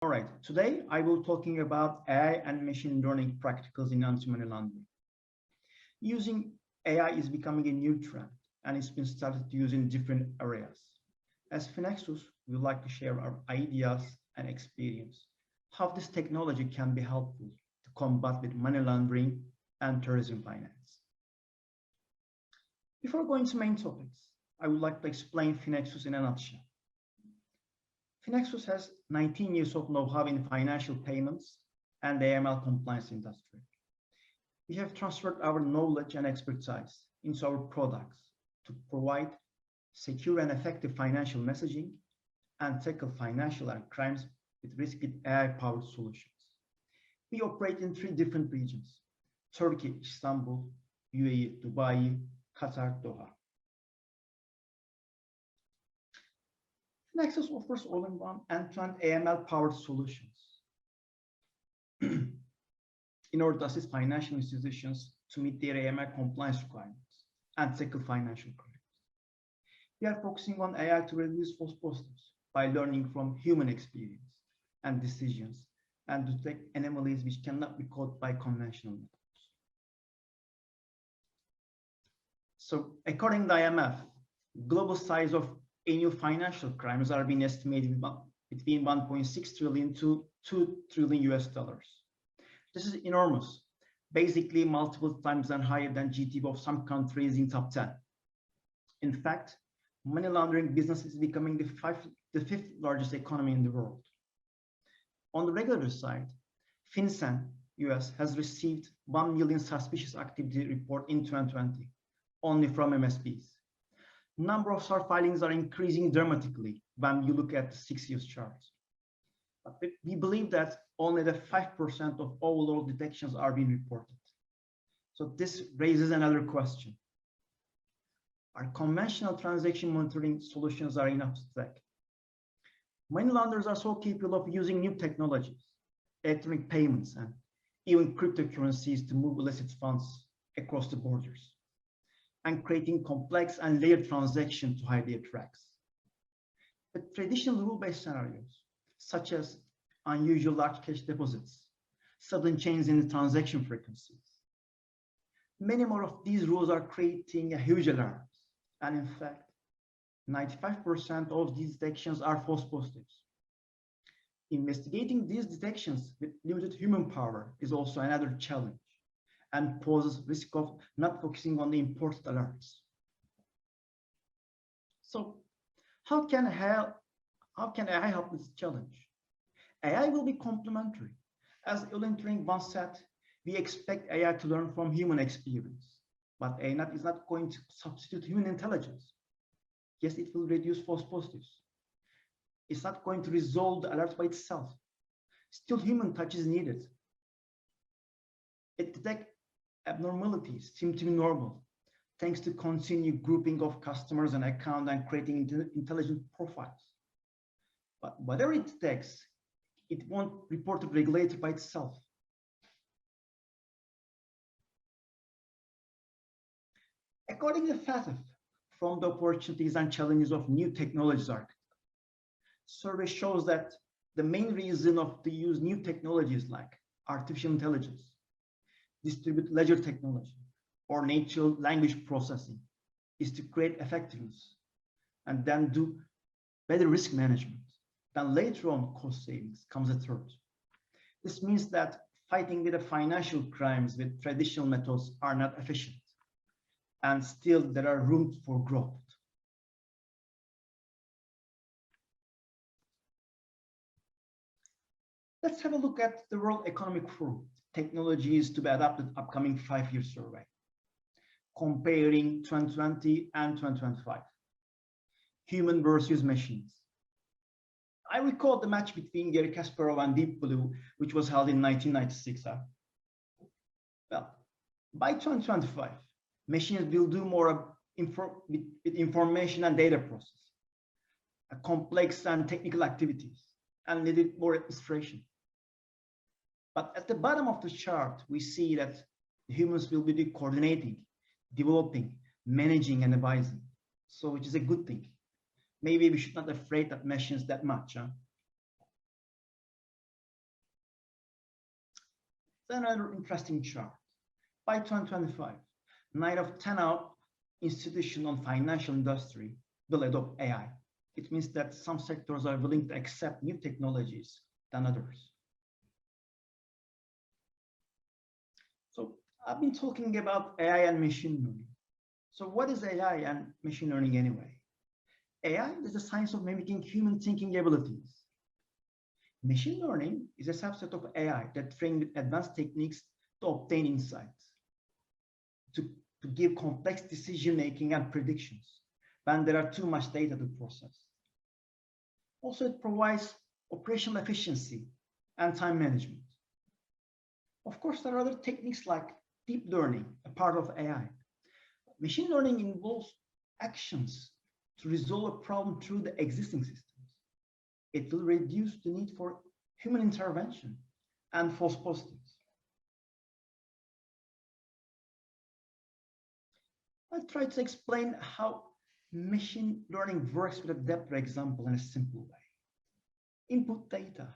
All right, today I will talking about AI and machine learning practicals in anti-money laundering. Using AI is becoming a new trend and it's been started to use in different areas. As Fenexus, we would like to share our ideas and experience, how this technology can be helpful to combat with money laundering and terrorism finance. Before going to main topics, I would like to explain Fenexus in a nutshell. Fenexus has 19 years of know-how in financial payments and the AML compliance industry. We have transferred our knowledge and expertise into our products to provide secure and effective financial messaging and tackle financial and crimes with risk with AI-powered solutions. We operate in 3 different regions: Turkey, Istanbul, UAE, Dubai, Qatar, Doha. Nexus offers all-in-one end-to-end AML-powered solutions in order to assist financial institutions to meet their AML compliance requirements and tackle financial crimes. We are focusing on AI to reduce false positives by learning from human experience and decisions and to detect anomalies which cannot be caught by conventional methods. So, according to IMF, global size of annual financial crimes are being estimated between 1.6 trillion to 2 trillion US dollars. This is enormous, basically multiple times and higher than GDP of some countries in top 10. In fact, money laundering business is becoming the 5th largest economy in the world. On the regulatory side, FinCEN US has received 1 million suspicious activity report in 2020, only from MSPs. Number of SAR filings are increasing dramatically when you look at the 6 years charts. But we believe that only the 5% of overall detections are being reported. So this raises another question. Are conventional transaction monitoring solutions are enough to detect? Money launderers are so capable of using new technologies, electronic payments, and even cryptocurrencies to move illicit funds across the borders, and creating complex and layered transactions to hide their tracks. But traditional rule-based scenarios, such as unusual large cash deposits, sudden changes in the transaction frequencies, many more of these rules are creating a huge alarm. And in fact, 95% of these detections are false positives. Investigating these detections with limited human power is also another challenge and poses risk of not focusing on the important alerts. So how can AI help this challenge? AI will be complementary. As Elin Turing once said, we expect AI to learn from human experience, but AI is not going to substitute human intelligence. Yes, it will reduce false positives. It's not going to resolve the alert by itself. Still, human touch is needed. It detects abnormalities seem to be normal, thanks to continued grouping of customers and accounts and creating intelligent profiles. But whatever it detects, it won't report to the regulator by itself. According to FATF, from the opportunities and challenges of new technologies architecture, survey shows that the main reason of to use new technologies like artificial intelligence, distributed ledger technology, or natural language processing is to create effectiveness and then do better risk management. Then later on, cost savings comes a third. This means that fighting with the financial crimes with traditional methods are not efficient, and still there are room for growth. Let's have a look at the World Economic Forum technologies to be adapted upcoming 5-year survey, comparing 2020 and 2025. Human versus machines. I recall the match between Garry Kasparov and Deep Blue, which was held in 1996. Well, by 2025, machines will do more with information and data process, complex and technical activities, and needed more administration. But at the bottom of the chart, we see that humans will be coordinating, developing, managing, and advising. So which is a good thing. Maybe we should not be afraid of machines that much. Then another interesting chart. By 2025, 9 of 10 institutions on financial industry will adopt AI. It means that some sectors are willing to accept new technologies than others. So I've been talking about AI and machine learning. So what is AI and machine learning anyway? AI is the science of mimicking human thinking abilities. Machine learning is a subset of AI that trains with advanced techniques to obtain insights, to give complex decision-making and predictions when there are too much data to process. Also, it provides operational efficiency and time management. Of course, there are other techniques like deep learning, a part of AI. Machine learning involves actions to resolve a problem through the existing systems. It will reduce the need for human intervention and false positives. I'll try to explain how machine learning works with a depth example in a simple way. Input data,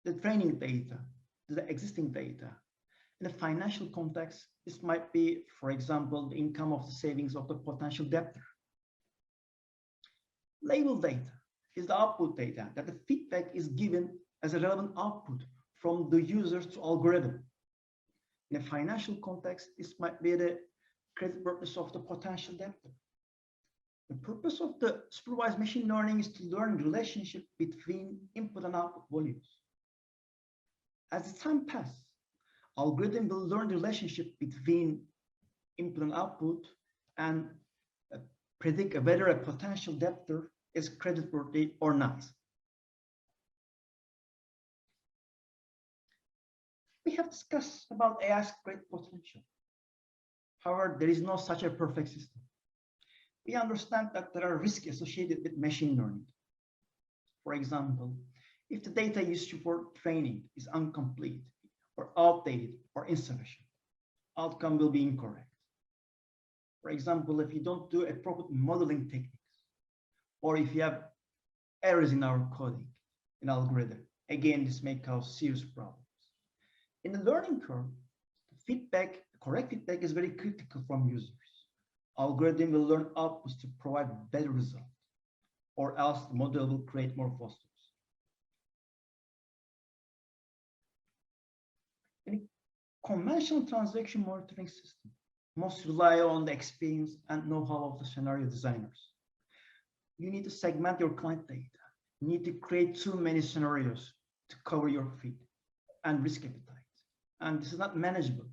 the training data, the existing data. In a financial context, this might be, for example, the income of the savings of the potential debtor. Label data is the output data that the feedback is given as a relevant output from the users to algorithm. In a financial context, this might be the creditworthiness of the potential debtor. The purpose of the supervised machine learning is to learn the relationship between input and output volumes. As the time passes, algorithm will learn the relationship between input and output and predict whether a potential debtor is creditworthy or not. We have discussed about AI's great potential. However, there is no such a perfect system. We understand that there are risks associated with machine learning. For example, if the data used for training is incomplete or outdated or insufficient, outcome will be incorrect. For example, if you don't do appropriate modeling techniques, or if you have errors in our coding, in algorithm, again, this may cause serious problems. In the learning curve, correct feedback is very critical from users. Algorithm will learn outputs to provide better results, or else the model will create more false positives. In a conventional transaction monitoring system, most rely on the experience and know-how of the scenario designers. You need to segment your client data. You need to create too many scenarios to cover your feed and risk appetite. And this is not manageable.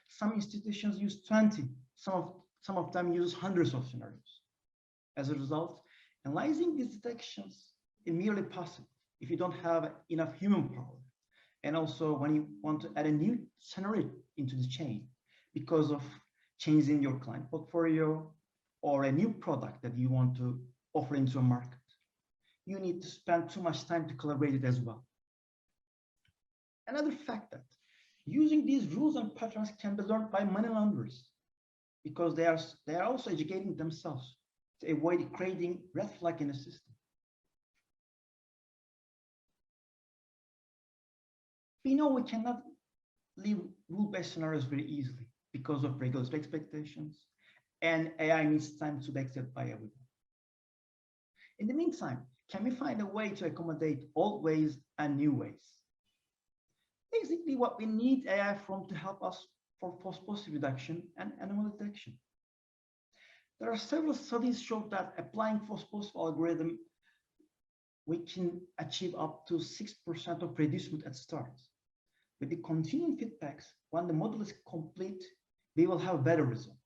Some institutions use 20, some of them use hundreds of scenarios. As a result, analyzing these detections is merely possible if you don't have enough human power. And also when you want to add a new scenario into the chain because of changing your client portfolio or a new product that you want to offer into a market, you need to spend too much time to collaborate it as well. Another fact that using these rules and patterns can be learned by money launderers because they are also educating themselves to avoid creating red flag in the system. We know we cannot leave rule-based scenarios very easily because of regulatory expectations, and AI needs time to be accepted by everyone. In the meantime, can we find a way to accommodate old ways and new ways? Basically, what we need AI from to help us for false positive reduction and anomaly detection. There are several studies show that applying false positive algorithm, we can achieve up to 6% of reducement at start. With the continuing feedbacks, when the model is complete, we will have better results.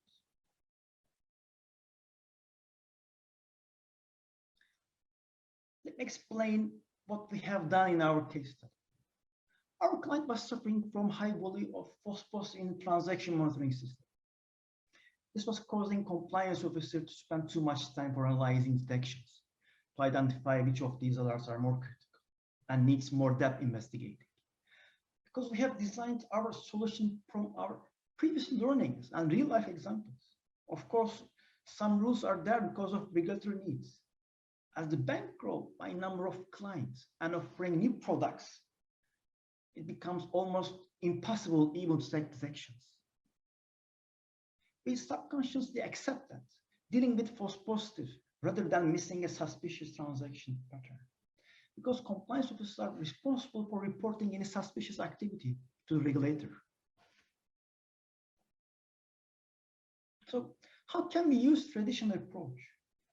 Let me explain what we have done in our case study. Our client was suffering from high volume of false positives in the transaction monitoring system. This was causing compliance officers to spend too much time for analyzing detections to identify which of these alerts are more critical and needs more depth investigating. Because we have designed our solution from our previous learnings and real-life examples. Of course, some rules are there because of regulatory needs. As the bank grows by number of clients and offering new products, it becomes almost impossible even to take detections. We subconsciously accept that, dealing with false positive rather than missing a suspicious transaction pattern. Because compliance officers are responsible for reporting any suspicious activity to the regulator. So how can we use traditional approach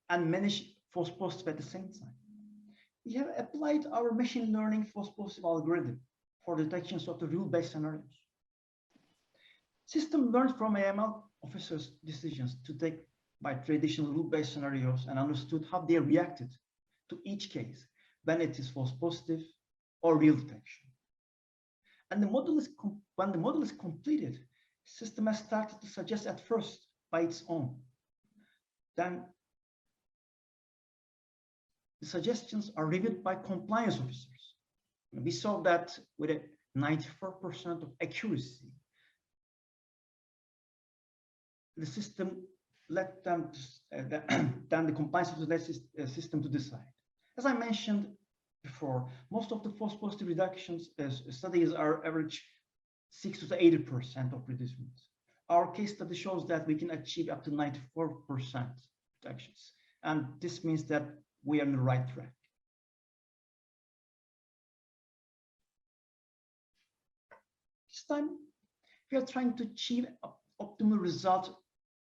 and manage false positive at the same time? We have applied our machine learning false positive algorithm for detections of the rule-based scenarios. System learned from AML officers' decisions to take by traditional rule-based scenarios and understood how they reacted to each case when it is false positive or real detection. And when the model is completed, system has started to suggest at first by its own. Then the suggestions are reviewed by compliance officers. We saw that with a 94% of accuracy, the system let them, then the compliance officer lets the system to decide. As I mentioned before, most of the false positive reductions studies are average 60 to 80% of reductions. Our case study shows that we can achieve up to 94% reductions. And this means that we are on the right track. This time, we are trying to achieve optimal results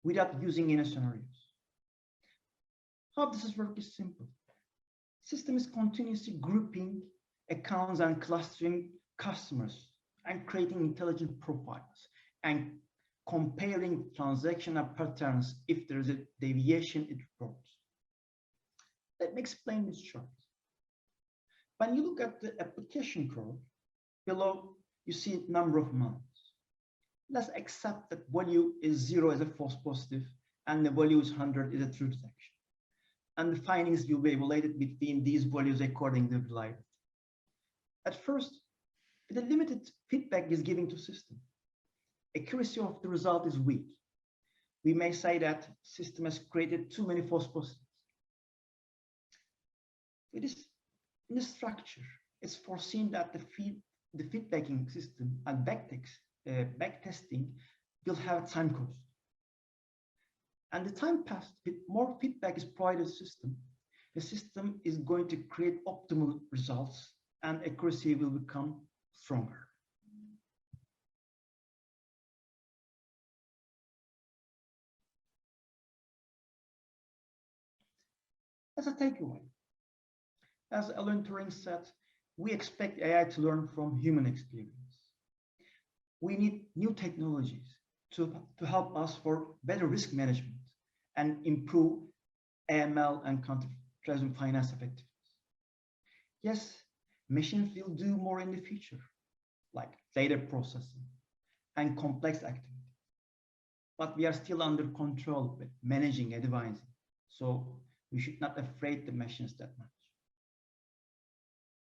without using any scenarios. How does this work is simple. System is continuously grouping accounts and clustering customers and creating intelligent profiles and comparing transactional patterns. If there is a deviation, it reports. Let me explain this chart. When you look at the application curve, below you see number of months. Let's accept that value is 0 as a false positive and the value is 100 is a true detection. And the findings will be evaluated between these values according to reliability. At first, the limited feedback is given to system. Accuracy of the result is weak. We may say that system has created too many false positives. It is in the structure, it's foreseen that the feedbacking system and backtesting will have time cost. And the time passed with more feedback is provided to the system is going to create optimal results and accuracy will become stronger. As a takeaway, as Alan Turing said, we expect AI to learn from human experience. We need new technologies to help us for better risk management and improve AML and counter-terrorism finance effectiveness. Yes, machines will do more in the future, like data processing and complex activities. But we are still under control with managing, advising. So we should not afraid the machines that much.